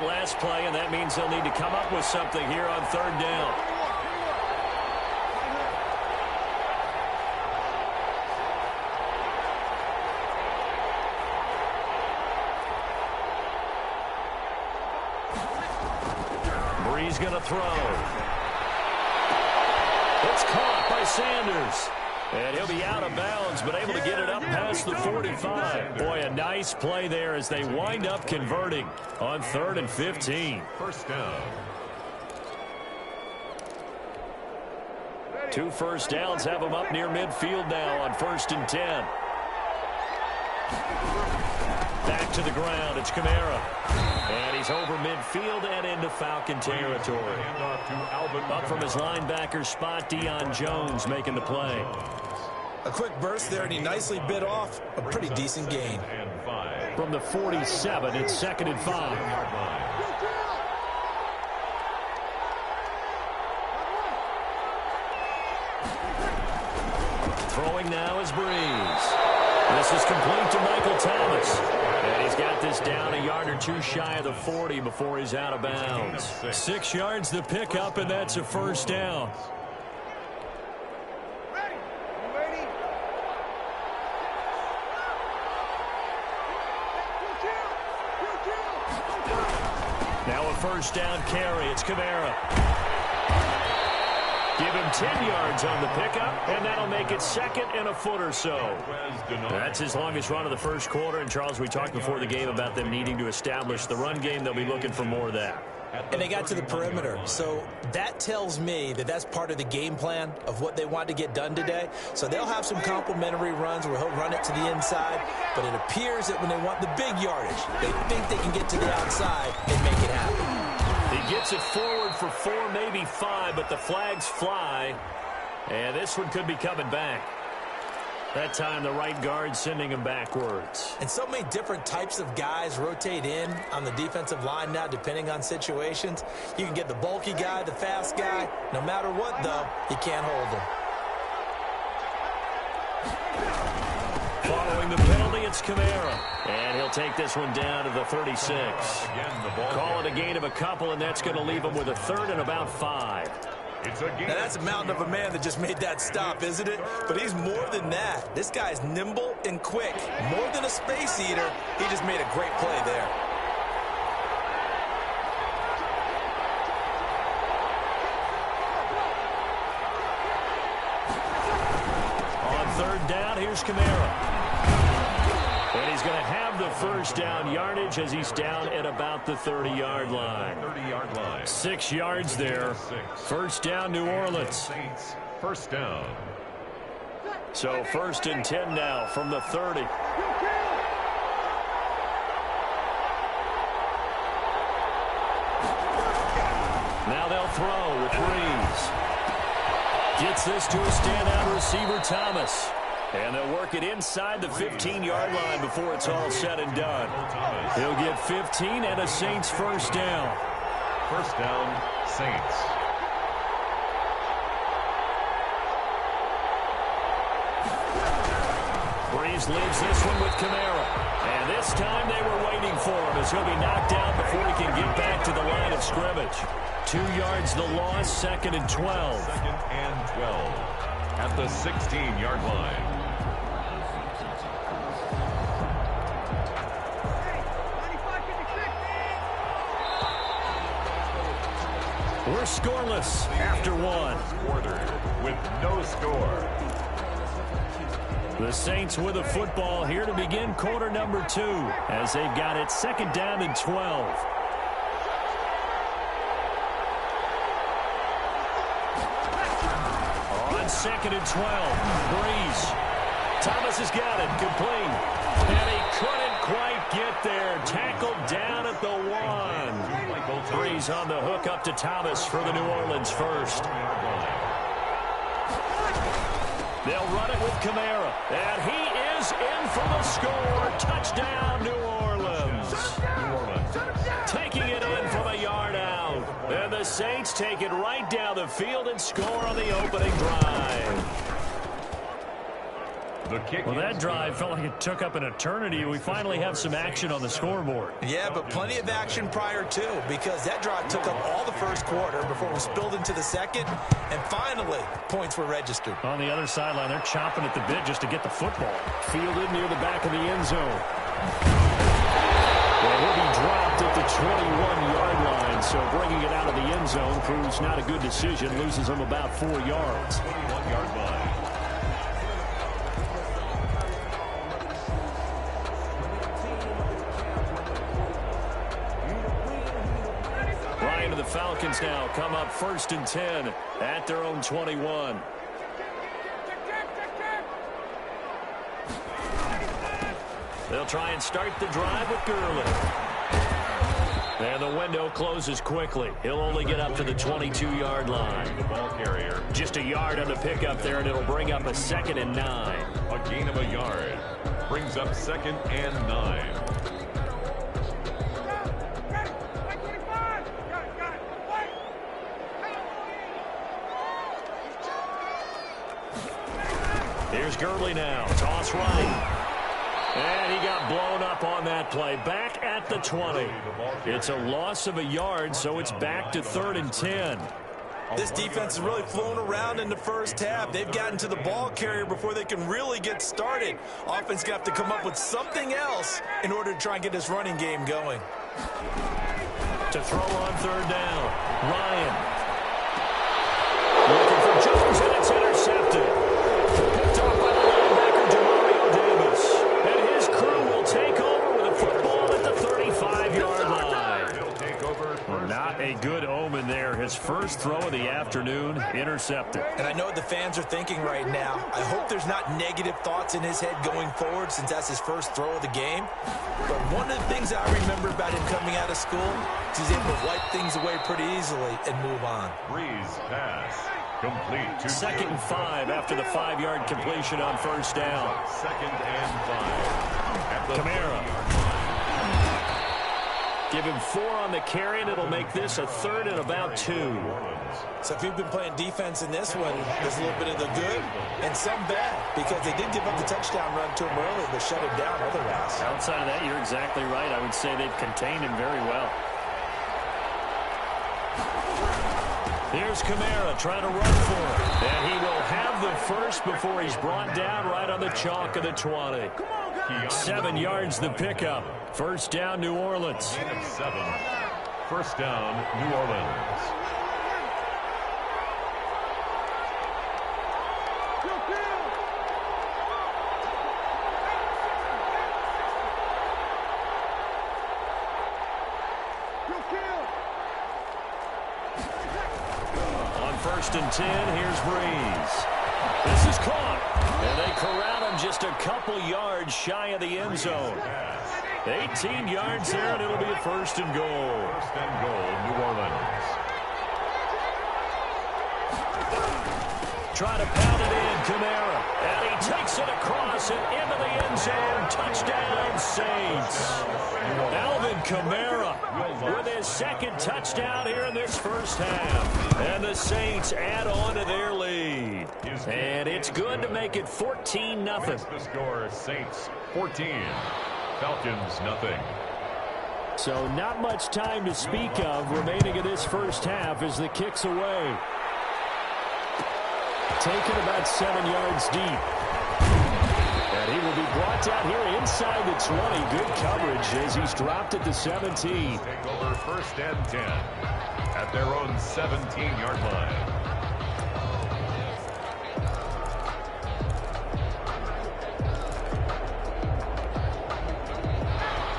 last play, and that means they'll need to come up with something here on third down. Brees going to throw. It's caught by Sanders. And he'll be out of bounds, but able to get it up past the 45. Boy, a nice play there as they wind up converting on 3rd and 15. First down. 2 first downs have them up near midfield now on 1st and 10. Back to the ground. It's Kamara. And he's over midfield and into Falcon territory. Up from his linebacker spot, Deion Jones making the play. A quick burst there, and he nicely bit off a pretty decent gain. From the 47, it's 2nd and 5. Throwing now is Brees. This is complete to Michael Thomas. And he's got this down a yard or 2 shy of the 40 before he's out of bounds. 6 yards the pickup, and that's a first down. Now a first down carry. It's Kamara. Give him 10 yards on the pickup, and that'll make it 2nd and a foot or so. That's his longest run of the first quarter. And, Charles, we talked before the game about them needing to establish the run game. They'll be looking for more of that. And they got to the perimeter. So that tells me that that's part of the game plan of what they want to get done today. So they'll have some complementary runs where he'll run it to the inside. But it appears that when they want the big yardage, they think they can get to the outside and make it happen. He gets it forward for 4, maybe 5, but the flags fly. And this one could be coming back. That time the right guard sending him backwards. And so many different types of guys rotate in on the defensive line now depending on situations. You can get the bulky guy, the fast guy. No matter what, though, you can't hold them. Following the penalty, it's Kamara. And he'll take this one down to the 36. Call it a gain of a couple, and that's going to leave him with a 3rd and about 5. Now, that's a mountain of a man that just made that stop, isn't it? But he's more than that. This guy's nimble and quick. More than a space eater, he just made a great play there. On 3rd down, here's Kamara. And he's going to have the first down yardage as he's down at about the 30-yard line. 30-yard line. 6 yards there. First down, New Orleans. First down. So 1st and 10 now from the 30. Now they'll throw with Brees. Gets this to a standout receiver, Thomas. And they'll work it inside the 15-yard line before it's all said and done. He'll get 15 and a Saints first down. First down, Saints. Brees leaves this one with Kamara. And this time they were waiting for him as he'll be knocked down before he can get back to the line of scrimmage. 2 yards the loss, 2nd and 12. 2nd and 12 at the 16-yard line. We're scoreless after 1. Quarter with no score. The Saints with a football here to begin quarter number 2 as they've got it 2nd down and 12. On 2nd and 12, Brees. Thomas has got it, complete. And he couldn't quite get there. Tackled down at the 1. Brees on the hook up to Thomas for the New Orleans first. They'll run it with Kamara. And he is in for the score. Touchdown, New Orleans. Taking it in from a yard out. And the Saints take it right down the field and score on the opening drive. The kick. Well, that drive felt like it took up an eternity. We finally have some action on the scoreboard. Yeah, but plenty of action prior to, because that drive took up all the first quarter before we spilled into the second, and finally, points were registered. On the other sideline, they're chomping at the bit just to get the football. Fielded near the back of the end zone. Well, he'll be dropped at the 21-yard line, so bringing it out of the end zone proves not a good decision. Loses him about 4 yards. 21-yard line. The Falcons now come up 1st and 10 at their own 21. They'll try and start the drive with Gurley. And the window closes quickly. He'll only get up to the 22-yard line. The ball carrier. Just a yard on the pickup there, and it'll bring up a 2nd and 9. A gain of a yard. Brings up 2nd and 9. Here's Gurley now. Toss right. And he got blown up on that play. Back at the 20. It's a loss of a yard, so it's back to 3rd and 10. This defense has really flown around in the first half. They've gotten to the ball carrier before they can really get started. Offense got to come up with something else in order to try and get this running game going. To throw on 3rd down. Ryan. Looking for Jones, and it's intercepted. Picked off by the linebacker, Demario Davis. And his crew will take over with a football at the 35-yard line. He'll take over. Not a good omen there. His first throw of the afternoon, intercepted. And I know what the fans are thinking right now. I hope there's not negative thoughts in his head going forward since that's his first throw of the game. But one of the things I remember about him coming out of school is he's able to wipe things away pretty easily and move on. Breeze pass. Complete. 2nd and 5 after the 5-yard completion on 1st down. 2nd and 5. Kamara. Give him 4 on the carry, and it'll make this a 3rd and about 2. So if you've been playing defense in this one, there's a little bit of the good and some bad, because they did give up the touchdown run to him early, but shut him down otherwise. Outside of that, you're exactly right. I would say they've contained him very well. Here's Kamara trying to run for it. And he will have the first before he's brought down right on the chalk of the 20. 7 yards the pickup. 1st down, New Orleans. 7. 1st down, New Orleans. On 1st and 10, here's Breeze. This is caught. And they corral him just a couple yards shy of the end zone. 18 yards there, and it'll be a 1st and goal. 1st and goal, New Orleans. Try to pound it in, Kamara. And he takes it across and into the end zone. Touchdown, Saints. Alvin Kamara with his 2nd touchdown here in this first half. And the Saints add on to their lead. And it's good to make it 14-0. The score, Saints 14. Falcons, nothing. So not much time to speak of remaining in this first half as the kick's away. Taken about 7 yards deep. And he will be brought down here inside the 20. Good coverage as he's dropped at the 17. Take over 1st and 10 at their own 17-yard line.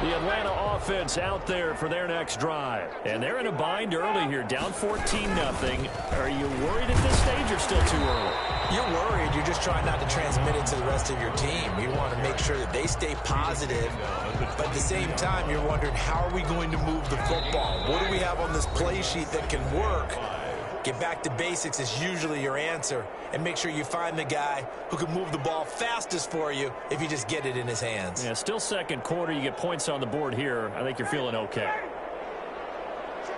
The Atlanta offense out there for their next drive. And they're in a bind early here, down 14-0. Are you worried at this stage or still too early? You're worried. You're just trying not to transmit it to the rest of your team. You want to make sure that they stay positive. But at the same time, you're wondering, how are we going to move the football? What do we have on this play sheet that can work? Get back to basics is usually your answer. And make sure you find the guy who can move the ball fastest for you if you just get it in his hands. Yeah, still 2nd quarter. You get points on the board here. I think you're feeling okay.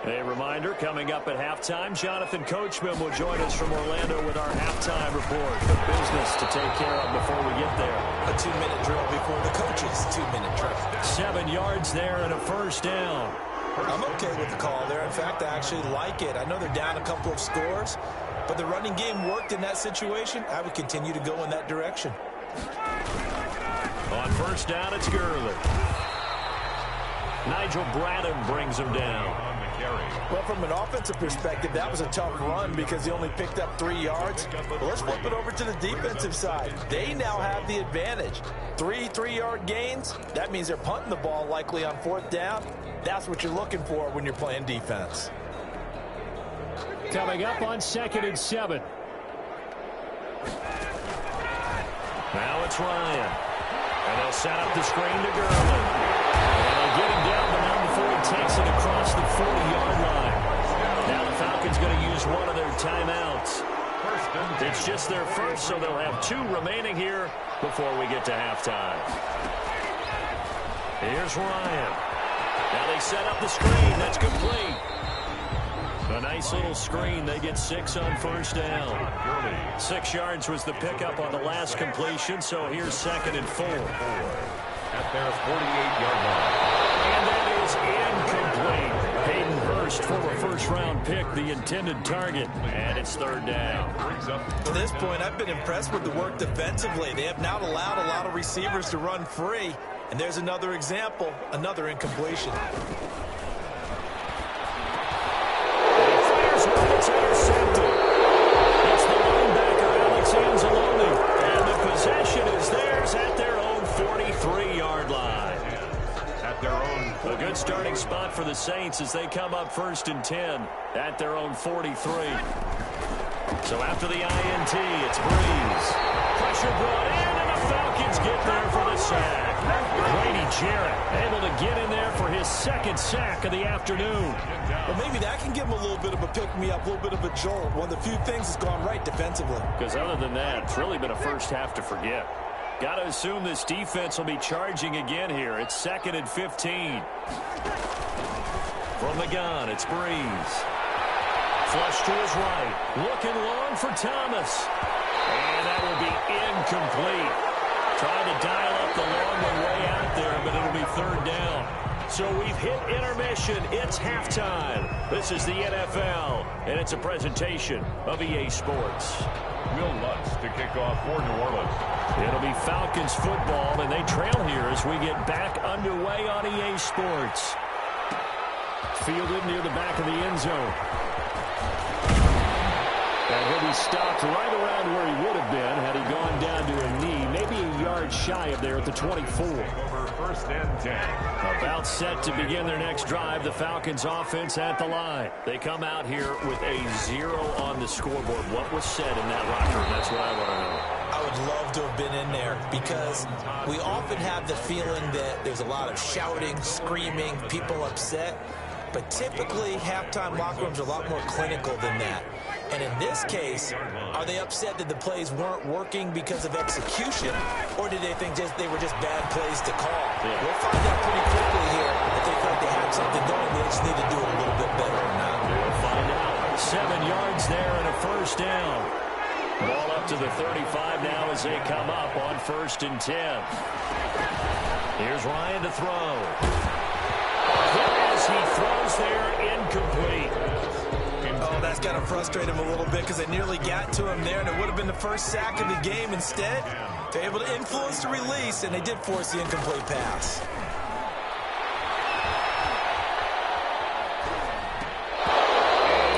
A reminder, coming up at halftime, Jonathan Coachman will join us from Orlando with our halftime report. The business to take care of before we get there. A 2-minute drill before the coach's 2-minute drill. 7 yards there and a first down. I'm okay with the call there. In fact, I actually like it. I know they're down a couple of scores, but the running game worked in that situation. I would continue to go in that direction. On first down, it's Gurley. Nigel Bradham brings him down. Well, from an offensive perspective, that was a tough run because he only picked up 3 yards. But let's flip it over to the defensive side. They now have the advantage. 3 3-yard gains. That means they're punting the ball likely on 4th down. That's what you're looking for when you're playing defense. Coming up on 2nd and 7. Now it's Ryan. And they'll set up the screen to Gurley. And they'll get him down the mound before he takes it across the 40-yard line. Now the Falcons going to use one of their timeouts. It's just their first, so they'll have 2 remaining here before we get to halftime. Here's Ryan. Now they set up the screen. That's complete. A nice little screen. They get 6 on first down. 6 yards was the pickup on the last completion, so here's 2nd and 4. At their 48-yard line. And that is incomplete. Hayden Hurst, former first-round pick, the intended target. And it's 3rd down. To this point, I've been impressed with the work defensively. They have not allowed a lot of receivers to run free. And there's another example, another incompletion. It's intercepted. It's the linebacker, Alex Anzalone. And the possession is theirs at their own 43-yard line. At their own. A good starting spot for the Saints as they come up 1st and 10 at their own 43. So after the INT, it's Breeze. Pressure brought in, and the Falcons get there for the sack. Grady Jarrett able to get in there for his 2nd sack of the afternoon. Well, maybe that can give him a little bit of a pick-me-up, a little bit of a jolt. One of the few things that's gone right defensively. Because other than that, it's really been a first half to forget. Got to assume this defense will be charging again here. It's 2nd and 15. From the gun, it's Breeze. Flush to his right. Looking long for Thomas. And that will be incomplete. Trying to dial up the long one way out there, but it'll be 3rd down. So we've hit intermission. It's halftime. This is the NFL, and it's a presentation of EA Sports. Will Lutz to kick off for New Orleans. It'll be Falcons football, and they trail here as we get back underway on EA Sports. Fielded near the back of the end zone. And he'll be stopped right around where he would have been had he gone down to a knee, maybe a yard shy of there at the 24. Over 1st and 10. About set to begin their next drive, the Falcons offense at the line. They come out here with a 0 on the scoreboard. What was said in that locker room? That's what I want to know. I would love to have been in there because we often have the feeling that there's a lot of shouting, screaming, people upset. But typically, halftime locker rooms are a lot more clinical than that. And in this case, are they upset that the plays weren't working because of execution, or did they think they were just bad plays to call? Yeah. We'll find out pretty quickly here if they felt they had something going. They just need to do it a little bit better or not. We'll find out. 7 yards there and a first down. Ball up to the 35 now as they come up on 1st and 10. Here's Ryan to throw. As he throws there, incomplete. Oh, that's got to frustrate him a little bit because they nearly got to him there, and it would have been the first sack of the game. Instead, they're able to influence the release, and they did force the incomplete pass.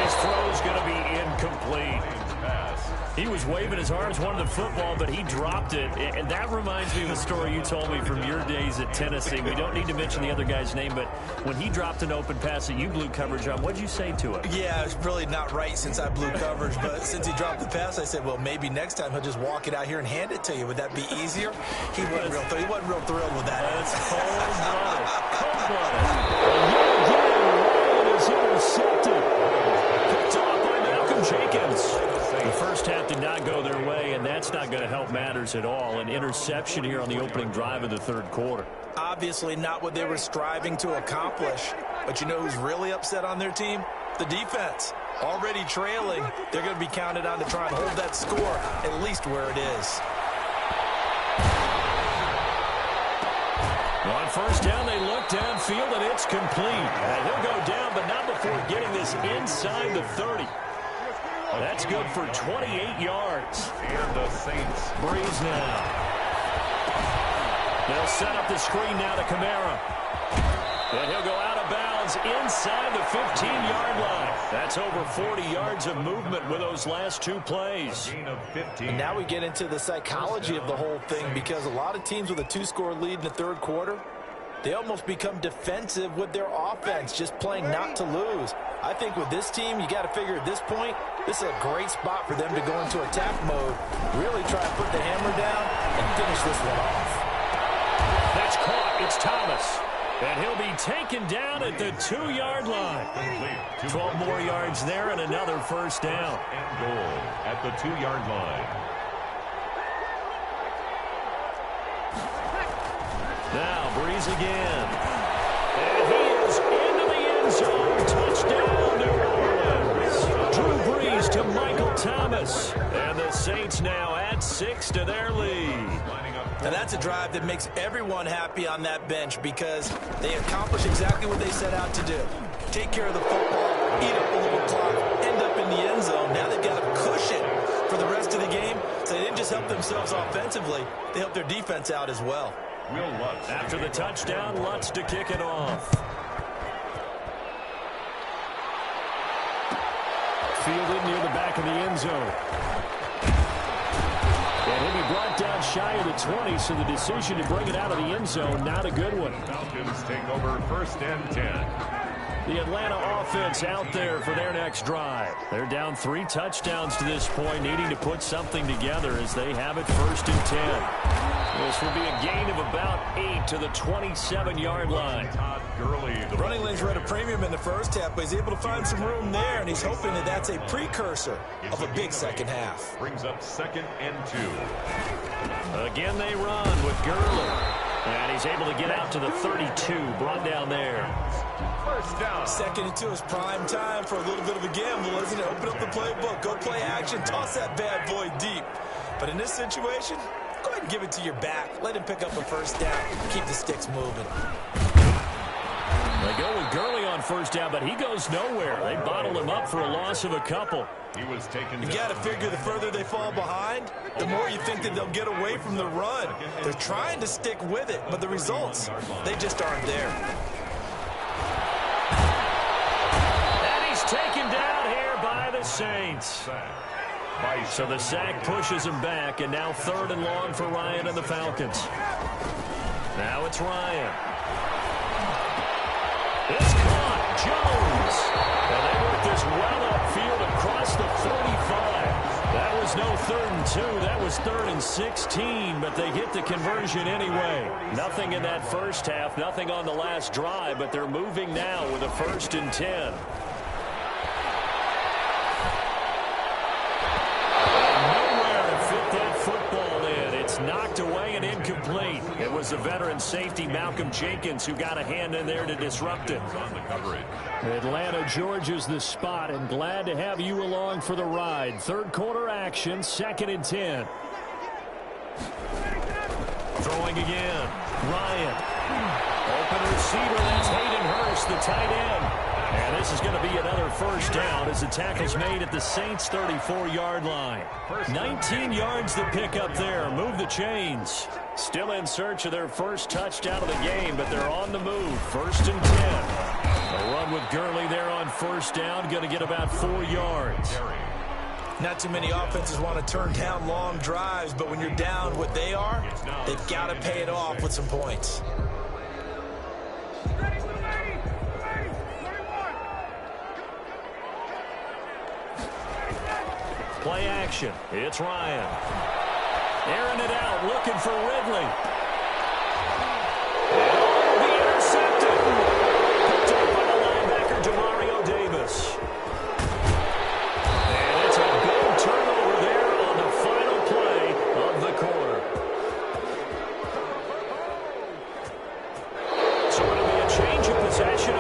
His throw's going to be incomplete. He was waving his arms, wanted the football, but he dropped it. And that reminds me of a story you told me from your days at Tennessee. We don't need to mention the other guy's name, but when he dropped an open pass that you blew coverage on, what did you say to him? Yeah, it's really not right since I blew coverage, but since he dropped the pass, I said, well, maybe next time he'll just walk it out here and hand it to you. Would that be easier? He wasn't real thrilled with that. That's cold-blooded. Cold-blooded. Ryan is intercepted. Picked off by Malcolm Jenkins. The first half did not go their way, and that's not going to help matters at all. An interception here on the opening drive of the 3rd quarter. Obviously not what they were striving to accomplish, But you know who's really upset on their team? The defense. Already trailing, they're going to be counted on to try and hold that score at least where it is. On first down, they look downfield, and it's complete. And he'll go down, but not before getting this inside the 30. That's good for 28 yards. And the Saints. Breeze now. They'll set up the screen now to Kamara. And he'll go out of bounds inside the 15-yard line. That's over 40 yards of movement with those last two plays. Gain of 15. And now we get into the psychology of the whole thing, because a lot of teams with a two-score lead in the third quarter, they almost become defensive with their offense, just playing not to lose. I think with this team, you got to figure at this point, this is a great spot for them to go into attack mode, really try to put the hammer down and finish this one off. That's caught. It's Thomas. And he'll be taken down at the 2-yard line. 12 more yards there and another first down. And goal at the 2-yard line. Now Breeze again. And he is into the end zone. Touchdown, New Orleans. Drew Brees to Michael Thomas. And the Saints now add 6 to their lead. Now that's a drive that makes everyone happy on that bench, because they accomplish exactly what they set out to do. Take care of the football, eat up a little clock, end up in the end zone. Now they've got a cushion for the rest of the game, so they didn't just help themselves offensively, they helped their defense out as well. Will Lutz. After the touchdown, Lutz to kick it off. Fielded near the back of the end zone. And he'll be brought down shy of the 20, so the decision to bring it out of the end zone, not a good one. Falcons take over first and 10. The Atlanta offense out there for their next drive. They're down 3 touchdowns to this point, needing to put something together as they have it first and 10. This will be a gain of about 8 to the 27-yard line. Todd Gurley. The running lanes were at a premium in the first half, but he's able to find some room there, and he's hoping that that's a precursor of a big second half. Brings up 2nd and 2. Again, they run with Gurley. And he's able to get out to the 32, brought down there. First down. 2nd and 2 is prime time for a little bit of a gamble, isn't it? Open up the playbook, go play action, toss that bad boy deep. But in this situation, go ahead and give it to your back. Let him pick up a first down. Keep the sticks moving. They go with Gurley on first down, but he goes nowhere. They bottled him up for a loss of a couple. He was taken. You got to figure the further they fall behind, the more you think that they'll get away from the run. They're trying to stick with it, but the results, they just aren't there. And he's taken down here by the Saints. So the sack pushes him back, and now 3rd and long for Ryan and the Falcons. Now it's Ryan. It's caught. Jones. And they work this well upfield across the 45. That was no 3rd and 2. That was 3rd and 16, but they get the conversion anyway. Nothing in that first half, nothing on the last drive, but they're moving now with a 1st and 10. Knocked away and incomplete. It was the veteran safety Malcolm Jenkins who got a hand in there to disrupt it. Atlanta, Georgia's the spot, and glad to have you along for the ride. 3rd quarter action, 2nd and 10. Throwing again. Ryan. Open receiver, that's Hayden Hurst, the tight end. And this is going to be another first down as the tackle's made at the Saints' 34-yard line. 19 yards to pick up there. Move the chains. Still in search of their first touchdown of the game, but they're on the move. 1st and 10. A run with Gurley there on first down. Going to get about 4 yards. Not too many offenses want to turn down long drives, but when you're down what they are, they've got to pay it off with some points. Play action. It's Ryan. Airing it out, looking for Ridley. Oh, the intercepted. Picked up by the linebacker, Demario Davis. And it's a good turnover there on the final play of the quarter. So it'll be a change of possession